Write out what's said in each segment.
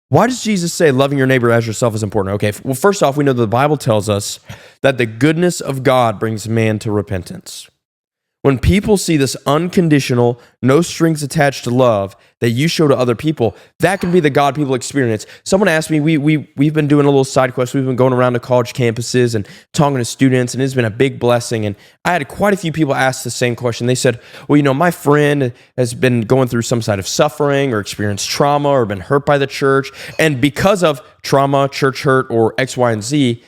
Why does Jesus say loving your neighbor as yourself is important? Okay, well, first off, we know that the Bible tells us that the goodness of God brings man to repentance. When people see this unconditional, no strings attached to love that you show to other people, that can be the God people experience. Someone asked me, we've been doing a little side quest. We've been going around to college campuses and talking to students, and it's been a big blessing. And I had quite a few people ask the same question. They said, well, my friend has been going through some side of suffering or experienced trauma or been hurt by the church. And because of trauma, church hurt, or X, Y, and Z,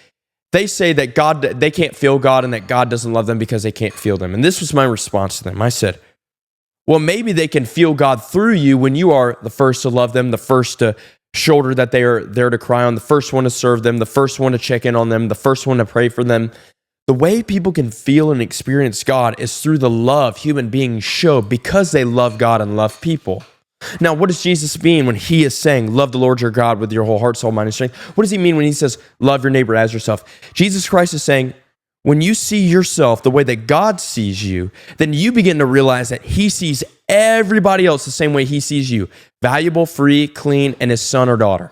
they say that they can't feel God and that God doesn't love them because they can't feel them. And this was my response to them. I said, well, maybe they can feel God through you when you are the first to love them, the first to shoulder that they are there to cry on, the first one to serve them, the first one to check in on them, the first one to pray for them. The way people can feel and experience God is through the love human beings show because they love God and love people. Now, what does Jesus mean when he is saying, love the Lord your God with your whole heart, soul, mind, and strength? What does he mean when he says, love your neighbor as yourself? Jesus Christ is saying, when you see yourself the way that God sees you, then you begin to realize that he sees everybody else the same way he sees you, valuable, free, clean, and his son or daughter.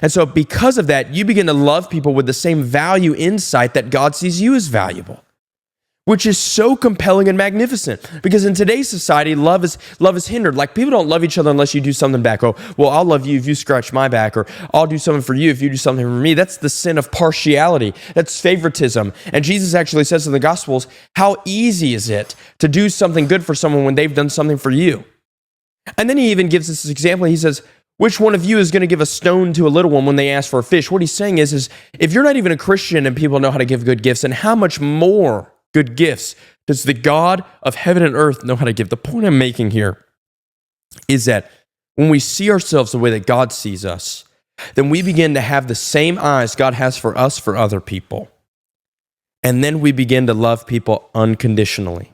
And so because of that, you begin to love people with the same value insight that God sees you as valuable, which is so compelling and magnificent. Because in today's society, love is hindered. Like, people don't love each other unless you do something back. Oh, well, I'll love you if you scratch my back, or I'll do something for you if you do something for me. That's the sin of partiality. That's favoritism. And Jesus actually says in the Gospels, how easy is it to do something good for someone when they've done something for you? And then he even gives us this example. He says, which one of you is going to give a stone to a little one when they ask for a fish? What he's saying is if you're not even a Christian and people know how to give good gifts, then how much more good gifts does the God of heaven and earth know how to give? The point I'm making here is that when we see ourselves the way that God sees us, then we begin to have the same eyes God has for us for other people. And then we begin to love people unconditionally.